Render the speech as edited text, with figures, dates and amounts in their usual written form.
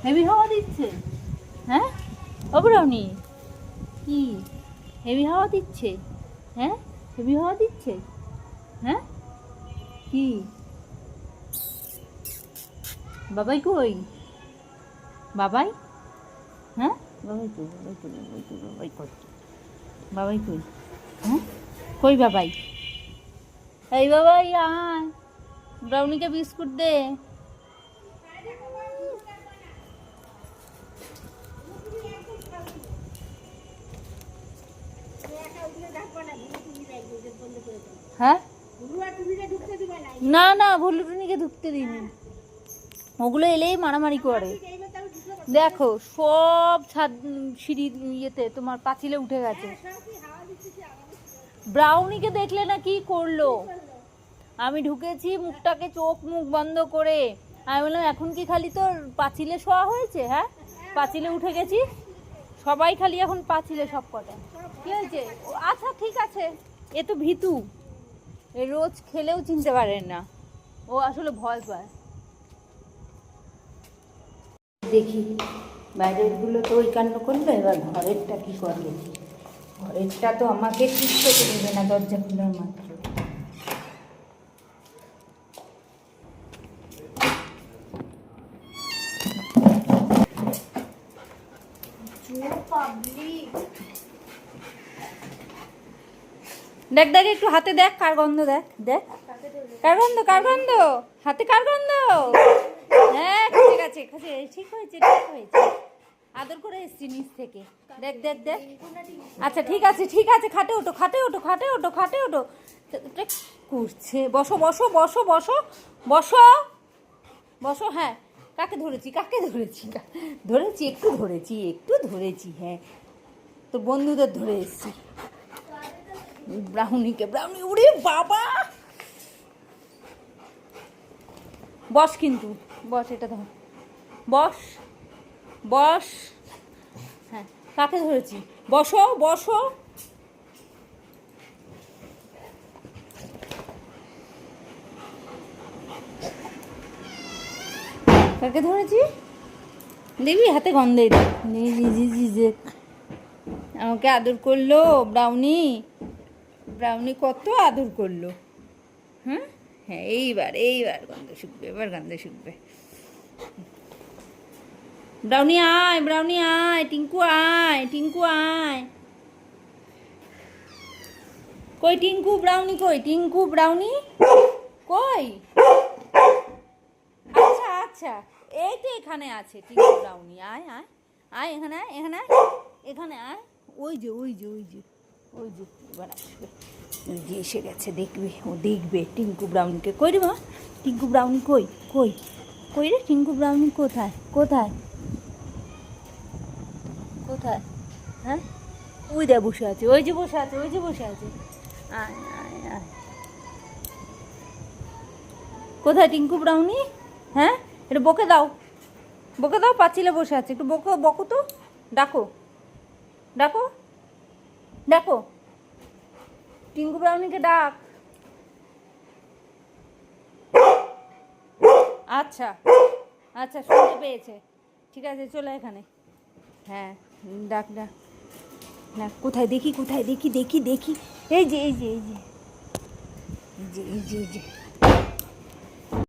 Heavy হাওয়া দিচ্ছে। হ্যাঁ ও ব্রাউনি, কি হেভি হাওয়া দিচ্ছে? হ্যাঁ হেভি হাওয়া দিচ্ছে। হ্যাঁ কি বাবাই কই? বাবাই, হ্যাঁ বাবাই কই? বাবাই কই? বাবাই কই? বাবাই কই? বাবাই কই? হ্যাঁ কই বাবাই? এই বাবাই আয়, ব্রাউনিকে বিস্কুট দে। হ্যাঁ না না, ভুলু টুনিকে ঢুকতে দিইনি, ওগুলো এলেই মারামারি করে। দেখো সব ছাদ সিঁড়ি ইয়েতে তোমার পাঁচিলে উঠে গেছে। ব্রাউনিকে দেখলে না কি করলো, আমি ঢুকেছি মুখটাকে চোখ মুখ বন্ধ করে, আমি বললাম এখন কি খালি তোর পাঁচিলে শোয়া হয়েছে? হ্যাঁ পাঁচিলে উঠে গেছি, সবাই খালি এখন পাঁচিলে সব কটা। কি হয়েছে? আচ্ছা ঠিক আছে, এ তো ভীতু, এ রোজ খেলেও চিনতে পারেন না, ও আসলে ভয় পায়। দেখি বাইরেরগুলো তো ওই কাণ্ড করলো, এবার ঘরেরটা কি করবে? ঘরেরটা তো আমাকে ঠিক করতে দেবে না দরজা খোলার মাত্র। দেখ দেখ একটু হাতে দেখ, কার গন্ধ দেখ, দেখ কার গন্ধ, কার গন্ধ হাতে, কার গন্ধ? হ্যাঁ ঠিক আছে, ঠিক হয়েছে, ঠিক হয়েছে, আদর করে এসছি নিচ থেকে। দেখ দেখ দেখ, আচ্ছা ঠিক আছে ঠিক আছে, খাটে ওঠো, খাটে ওঠো, খাটে ওঠো, খাটে ওঠো, করছে। বসো বসো বসো বসো বসো বসো। হ্যাঁ কাকে ধরেছি, কাকে ধরেছি? ধরেছি একটু, ধরেছি একটু, ধরেছি। হ্যাঁ তোর বন্ধুদের ধরে এসছি, ব্রাউনিকে। ব্রাউনি উড়ে বাবা, বস কিন্তু, বস, এটা ধর, বস বস। হ্যাঁ কাকে ধরেছি? বসো বসো। কাকে ধরেছি দেখবি, হাতে গন্ধই যে আমাকে আদর করলো ব্রাউনি, ব্রাউনি কত আদর করলো। হ্যাঁ হ্যাঁ এইবার এইবার গন্ধ শুকবে, এবার গন্ধ শুকবে। ব্রাউনি আয়, ব্রাউনি আয়, টিঙ্কু আয়, টিঙ্কু আয়। কই টিঙ্কু ব্রাউনি, কই টিঙ্কু ব্রাউনি কই? আচ্ছা আচ্ছা, এই তো এখানে আছে টিঙ্কু ব্রাউনি, আয় আয় আয়, এখানে আয়, এখানে আয়, এখানে আয়। ওই যে ওই যে ওই যে ওই যে এবার আসবে, ওই যে এসে গেছে, দেখবে ও, দেখবে টিঙ্কু ব্রাউনিকে। কই রে মা, টিঙ্কু ব্রাউনি কই? কই কই রে টিঙ্কু ব্রাউনি? কোথায় কোথায় কোথায়? হ্যাঁ ওই দে বসে আছে, ওই যে বসে আছে, ওই যে বসে আছে। আয় আয় আয়, কোথায় টিঙ্কু ব্রাউনি? হ্যাঁ এটা বকে দাও, বকে দাও, পাঁচিলে বসে আছে, একটু বকো, বকো তো, ডাকো ডাকো ডাকো, টিঙ্কু ব্রাউনিকে ডাক। আচ্ছা আচ্ছা শুনতে পেয়েছে, ঠিক আছে চলে এখানে। হ্যাঁ ডাক ডাক ডাক, কোথায় দেখি, কোথায় দেখি, দেখি দেখি, এই যে এই যে এই যে এই যে এই যে এই যে